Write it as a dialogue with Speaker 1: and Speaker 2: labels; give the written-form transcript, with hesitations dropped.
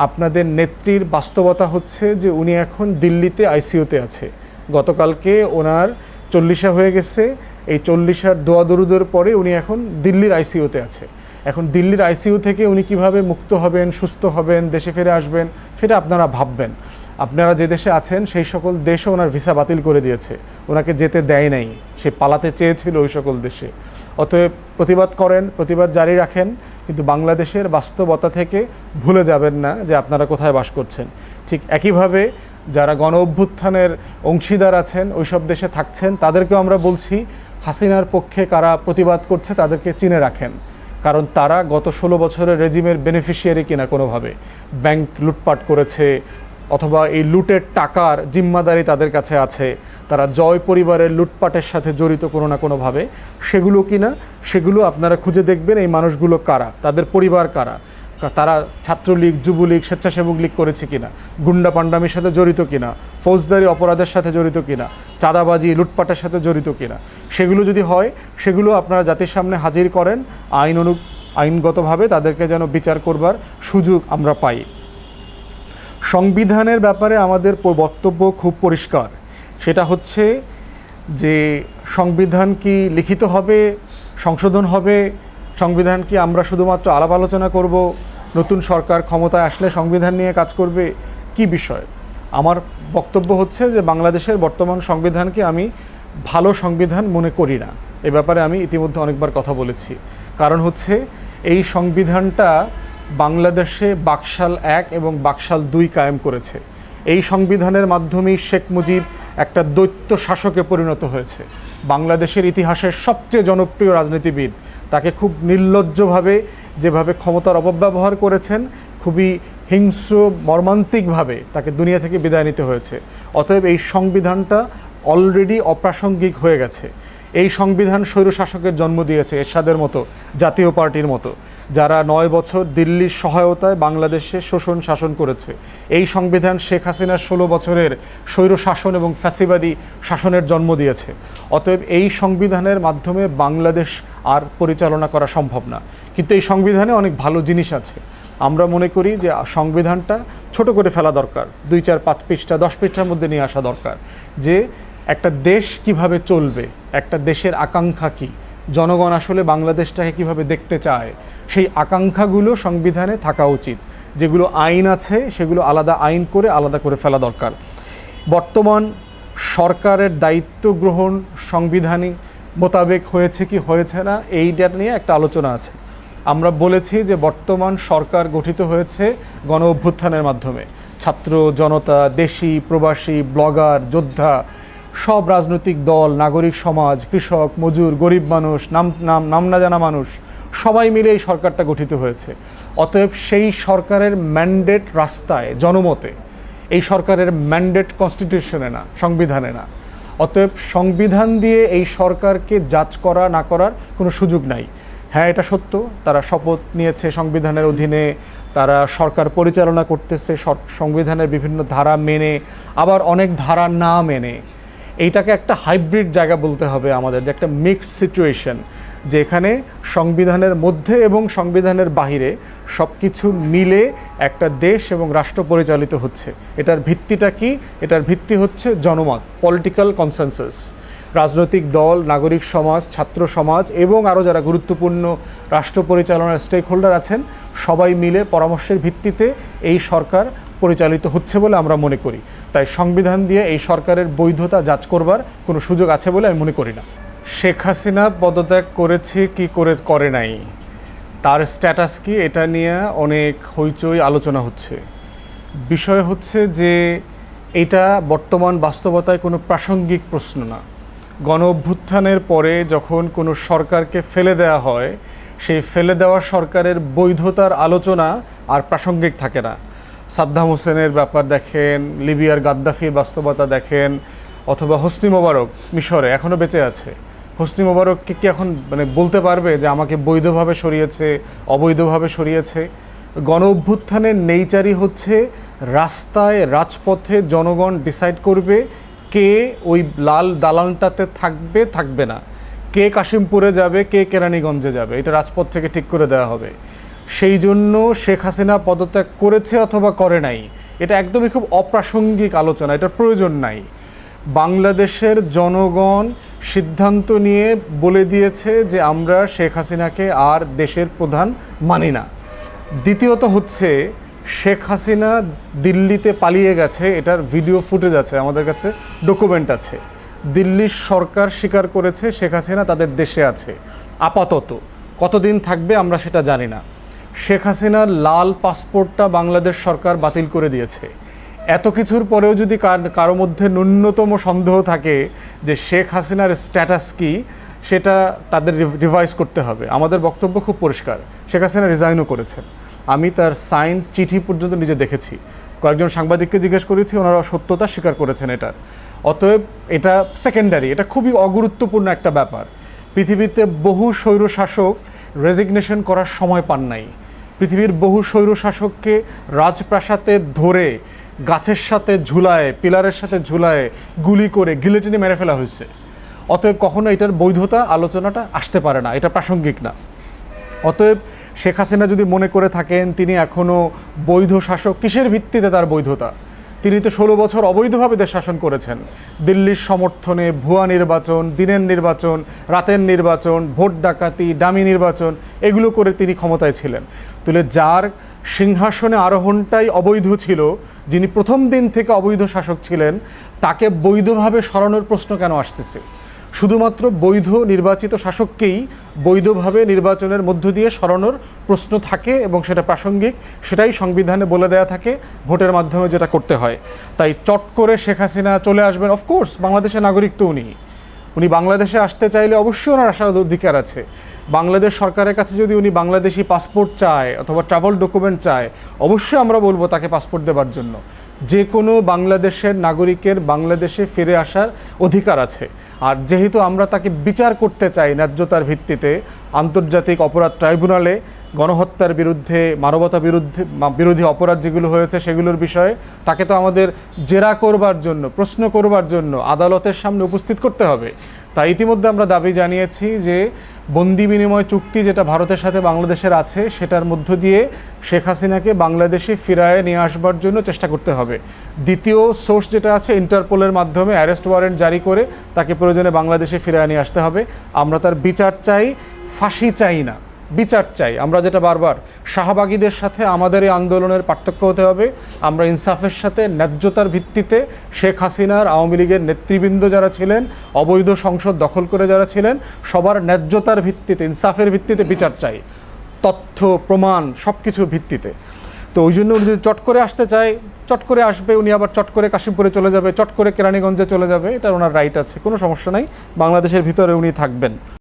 Speaker 1: আপনাদের নেত্রীর বাস্তবতা হচ্ছে যে উনি এখন দিল্লিতে আইসিইউতে আছে। গতকালকে ওনার 40 হয়ে গেছে। এই 40 দোয়া দরুদের পরে উনি এখন দিল্লির আইসিইউতে আছে। এখন দিল্লির আইসিইউ থেকে উনি কিভাবে মুক্ত হবেন, সুস্থ হবেন, দেশে ফিরে আসবেন, সেটা আপনারা ভাববেন। আপনারা যে দেশে আছেন সেই সকল দেশও ওনার ভিসা বাতিল করে দিয়েছে, ওনাকে যেতে দেয় নাই। সে পালাতে চেয়েছিল ওই সকল দেশে। অতএব প্রতিবাদ করেন, প্রতিবাদ জারি রাখেন, কিন্তু বাংলাদেশের বাস্তবতা থেকে ভুলে যাবেন না যে আপনারা কোথায় বাস করছেন। ঠিক একইভাবে যারা গণ অভ্যুত্থানের অংশীদার আছেন, ওইসব দেশে থাকছেন, তাদেরকেও আমরা বলছি হাসিনার পক্ষে কারা প্রতিবাদ করছে তাদেরকে চিনে রাখেন। কারণ তারা গত 16 বছরের রেজিমের বেনিফিশিয়ারি কিনা কোনোভাবে। ব্যাংক লুটপাট করেছে, অথবা এই লুটের টাকার জিম্মাদারি তাদের কাছে আছে, তারা জয় পরিবারের লুটপাটের সাথে জড়িত কোনো না কোনোভাবে। সেগুলো কিনা, সেগুলো আপনারা খুঁজে দেখবেন এই মানুষগুলো কারা, তাদের পরিবার কারা, তারা ছাত্রলীগ, যুবলীগ, স্বেচ্ছাসেবক লীগ করেছে কিনা, গুন্ডা পান্ডামির সাথে জড়িত কিনা, ফৌজদারি অপরাধের সাথে জড়িত কিনা, চাঁদাবাজি লুটপাটের সাথে জড়িত কিনা। সেগুলো যদি হয়, সেগুলো আপনারা জাতির সামনে হাজির করেন, আইনগতভাবে তাদেরকে যেন বিচার করবার সুযোগ আমরা পাই। সংবিধানের ব্যাপারে আমাদের বক্তব্য খুব পরিষ্কার। সেটা হচ্ছে যে সংবিধান কি লিখিত হবে, সংশোধন হবে, সংবিধান কি আমরা শুধুমাত্র আলাপ আলোচনা করব, নতুন সরকার ক্ষমতায় আসলে সংবিধান নিয়ে কাজ করবে, কি বিষয়? আমার বক্তব্য হচ্ছে যে বাংলাদেশের বর্তমান সংবিধানকে আমি ভালো সংবিধান মনে করি না। এ ব্যাপারে আমি ইতিমধ্যে অনেকবার কথা বলেছি। কারণ হচ্ছে এই সংবিধানটা বাংলাদেশে বাকশাল 1 এবং বাকশাল 2 কায়েম করেছে। এই সংবিধানের মাধ্যমেই শেখ মুজিব একটা দৈত্য শাসকে পরিণত হয়েছে। বাংলাদেশের ইতিহাসের সবচেয়ে জনপ্রিয় রাজনীতিবিদ, তাকে খুব নির্লজ্জভাবে যেভাবে ক্ষমতার অপব্যবহার করেছেন, খুবই হিংস্র মর্মান্তিকভাবে তাকে দুনিয়া থেকে বিদায় নিতে হয়েছে। অতএব এই সংবিধানটা অলরেডি অপ্রাসঙ্গিক হয়ে গেছে। এই সংবিধান স্বৈরশাসকের জন্ম দিয়েছে, এরশাদের মতো জাতীয় পার্টির মতো, যারা 9 বছর দিল্লির সহায়তায় বাংলাদেশে শোষণ শাসন করেছে। এই সংবিধান শেখ হাসিনার 16 বছরের স্বৈরশাসন এবং ফ্যাসিবাদী শাসনের জন্ম দিয়েছে। অতএব এই সংবিধানের মাধ্যমে বাংলাদেশ আর পরিচালনা করা সম্ভব না। কিন্তু এই সংবিধানে অনেক ভালো জিনিস আছে। আমরা মনে করি যে সংবিধানটা ছোট করে ফেলা দরকার, 2, 4, 5 পৃষ্ঠা, 10 পৃষ্ঠার মধ্যে নিয়ে আসা দরকার। যে একটা দেশ কিভাবে চলবে, একটা দেশের আকাঙ্ক্ষা কী, জনগণ আসলে বাংলাদেশটাকে কিভাবে দেখতে চায়, সেই আকাঙ্ক্ষাগুলো সংবিধানে থাকা উচিত। যেগুলো আইন আছে সেগুলো আলাদা আইন করে আলাদা করে ফেলা দরকার। বর্তমান সরকারের দায়িত্ব গ্রহণ সাংবিধানিক মোতাবেক হয়েছে কি হয়েছে না, এইটা নিয়ে একটা আলোচনা আছে। আমরা বলেছি যে বর্তমান সরকার গঠিত হয়েছে গণ অভ্যুত্থানের মাধ্যমে। ছাত্র জনতা, দেশি প্রবাসী, ব্লগার, যোদ্ধা, সব রাজনৈতিক দল, নাগরিক সমাজ, কৃষক, মজুর, গরিব মানুষ, নাম না জানা মানুষ, সবাই মিলে এই সরকারটা গঠিত হয়েছে। অতএব সেই সরকারের ম্যান্ডেট রাস্তায়, জনমতে। এই সরকারের ম্যান্ডেট কনস্টিটিউশনে না, সংবিধানে না। অতএব সংবিধান দিয়ে এই সরকারকে জাজ করা না করার কোনো সুযোগ নাই। হ্যাঁ, এটা সত্য, তারা শপথ নিয়েছে সংবিধানের অধীনে, তারা সরকার পরিচালনা করতেছে সংবিধানের বিভিন্ন ধারা মেনে, আবার অনেক ধারা না মেনে। এইটাকে একটা হাইব্রিড জায়গা বলতে হবে আমাদের, যে একটা মিক্সড সিচুয়েশন, যে এখানে সংবিধানের মধ্যে এবং সংবিধানের বাহিরে সব কিছু মিলে একটা দেশ এবং রাষ্ট্র পরিচালিত হচ্ছে। এটার ভিত্তিটা কি? এটার ভিত্তি হচ্ছে জনমত, পলিটিক্যাল কনসেনসাস। রাজনৈতিক দল, নাগরিক সমাজ, ছাত্র সমাজ এবং আরও যারা গুরুত্বপূর্ণ রাষ্ট্র পরিচালনার স্টেক হোল্ডার আছেন, সবাই মিলে পরামর্শের ভিত্তিতে এই সরকার পরিচালিত হচ্ছে বলে আমরা মনে করি। তাই সংবিধান দিয়ে এই সরকারের বৈধতা যাচ করবার কোনো সুযোগ আছে বলে আমি মনে করি না। শেখ হাসিনা পদত্যাগ করেছে কি করে নাই, তার স্ট্যাটাস কি, এটা নিয়ে অনেক হইচই আলোচনা হচ্ছে। বিষয় হচ্ছে যে এটা বর্তমান বাস্তবতায় কোনো প্রাসঙ্গিক প্রশ্ন না। গণ অভ্যুত্থানের পরে যখন কোনো সরকারকে ফেলে দেওয়া হয়, সেই ফেলে দেওয়া সরকারের বৈধতার আলোচনা আর প্রাসঙ্গিক থাকে না। সাদ্দাম হোসেনের ব্যাপার দেখেন, লিবিয়ার গাদ্দাফির বাস্তবতা দেখেন, অথবা হোসনি মোবারক মিশরে এখনও বেঁচে আছে। হোসনি মোবারককে কি এখন বলতে পারবে যে আমাকে বৈধভাবে সরিয়েছে, অবৈধভাবে সরিয়েছে? গণ অভ্যুত্থানের নেইচারই হচ্ছে রাস্তায়, রাজপথে জনগণ ডিসাইড করবে কে ওই লাল দালানটাতে থাকবে, থাকবে না, কে কাশিমপুরে যাবে, কে কেরানীগঞ্জে যাবে, এটা রাজপথ থেকে ঠিক করে দেওয়া হবে। সেই জন্য শেখ হাসিনা পদত্যাগ করেছে অথবা করে নাই, এটা একদমই খুব অপ্রাসঙ্গিক আলোচনা, এটার প্রয়োজন নাই। বাংলাদেশের জনগণ সিদ্ধান্ত নিয়ে বলে দিয়েছে যে আমরা শেখ হাসিনাকে আর দেশের প্রধান মানি না। দ্বিতীয়ত হচ্ছে, শেখ হাসিনা দিল্লিতে পালিয়ে গেছে, এটার ভিডিও ফুটেজ আছে, আমাদের কাছে ডকুমেন্ট আছে। দিল্লির সরকার স্বীকার করেছে শেখ হাসিনা তাদের দেশে আছে আপাতত, কতদিন থাকবে আমরা সেটা জানি না। শেখ হাসিনার লাল পাসপোর্টটা বাংলাদেশ সরকার বাতিল করে দিয়েছে। এত কিছুর পরেও যদি কারো মধ্যে ন্যূনতম সন্দেহ থাকে যে শেখ হাসিনার স্ট্যাটাস কি, সেটা তাদের রিভাইজ করতে হবে। আমাদের বক্তব্য খুব পরিষ্কার, শেখ হাসিনা রিজাইনও করেছেন, আমি তার সাইন চিঠি পর্যন্ত নিজে দেখেছি। কয়েকজন সাংবাদিককে জিজ্ঞেস করেছি, ওনারা সত্যতা স্বীকার করেছেন এটার। অতএব এটা সেকেন্ডারি, এটা খুবই অগুরুত্বপূর্ণ একটা ব্যাপার। পৃথিবীতে বহু স্বৈরশাসক রেজিগনেশন করার সময় পান নাই। পৃথিবীর বহু স্বৈরশাসককে রাজপ্রাসাদে ধরে গাছের সাথে ঝুলায়, পিলারের সাথে ঝুলায়, গুলি করে গিলেটিনে মেরে ফেলা হয়েছে। অতএব কখনো এটার বৈধতা আলোচনাটা আসতে পারে না, এটা প্রাসঙ্গিক না। অতএব শেখ হাসিনা যদি মনে করে থাকেন তিনি এখনও বৈধ শাসক, কিসের ভিত্তিতে তার বৈধতা? তিনি তো 16 বছর অবৈধভাবে দেশ শাসন করেছেন। দিল্লির সমর্থনে ভুয়া নির্বাচন, দিনের নির্বাচন, রাতের নির্বাচন, ভোট ডাকাতি, ডামি নির্বাচন, এগুলো করে তিনি ক্ষমতায় ছিলেন। তাহলে যার সিংহাসনে আরোহণটাই অবৈধ ছিল, যিনি প্রথম দিন থেকে অবৈধ শাসক ছিলেন, তাকে বৈধভাবে সরানোর প্রশ্ন কেন আসতেছে? শুধুমাত্র বৈধ নির্বাচিত শাসককেই বৈধভাবে নির্বাচনের মধ্য দিয়ে সরানোর প্রশ্ন থাকে এবং সেটা প্রাসঙ্গিক, সেটাই সংবিধানে বলে দেয়া থাকে ভোটের মাধ্যমে যেটা করতে হয়। তাই চট করে শেখ হাসিনা চলে আসবেন, অফকোর্স বাংলাদেশের নাগরিক তো উনি বাংলাদেশে আসতে চাইলে অবশ্যই ওনার আসার অধিকার আছে। বাংলাদেশ সরকারের কাছে যদি উনি বাংলাদেশি পাসপোর্ট চায় অথবা ট্রাভেল ডকুমেন্ট চায়, অবশ্যই আমরা বলবো তাকে পাসপোর্ট দেওয়ার জন্য। যে কোনো বাংলাদেশের নাগরিকের বাংলাদেশে ফিরে আসার অধিকার আছে। আর যেহেতু আমরা তাকে বিচার করতে চাই ন্যায্যতার ভিত্তিতে আন্তর্জাতিক অপরাধ ট্রাইব্যুনালে, গণহত্যার বিরুদ্ধে, মানবতা বিরোধী অপরাধ যেগুলো হয়েছে সেগুলোর বিষয়ে তাকে তো আমাদের জেরা করবার জন্য, প্রশ্ন করবার জন্য আদালতের সামনে উপস্থিত করতে হবে। তাই ইতিমধ্যে আমরা দাবি জানিয়েছি যে বন্দি বিনিময় চুক্তি যেটা ভারতের সাথে বাংলাদেশের আছে, সেটার মধ্য দিয়ে শেখ হাসিনাকে বাংলাদেশে ফিরায় নিয়ে আসবার জন্য চেষ্টা করতে হবে। দ্বিতীয় সোর্স যেটা আছে, ইন্টারপোলের মাধ্যমে অ্যারেস্ট ওয়ারেন্ট জারি করে তাকে প্রয়োজনে বাংলাদেশে ফিরায় নিয়ে আসতে হবে। আমরা তার বিচার চাই, ফাঁসি চাই না, বিচার চাই। আমরা যেটা বারবার, শাহবাগীদের সাথে আমাদের এই আন্দোলনের পার্থক্য হতে হবে, আমরা ইনসাফের সাথে ন্যায্যতার ভিত্তিতে শেখ হাসিনার, আওয়ামী লীগের নেতৃবৃন্দ যারা ছিলেন, অবৈধ সংসদ দখল করে যারা ছিলেন, সবার ন্যায্যতার ভিত্তিতে, ইনসাফের ভিত্তিতে বিচার চাই, তথ্য প্রমাণ সব কিছুর ভিত্তিতে। তো ওই জন্য উনি যদি চট করে আসতে চায়, চট করে আসবে, উনি আবার চট করে কাশিমপুরে চলে যাবে, চট করে কেরানীগঞ্জে চলে যাবে, এটা ওনার রাইট আছে, কোনো সমস্যা নাই। বাংলাদেশের ভিতরে উনি থাকবেন।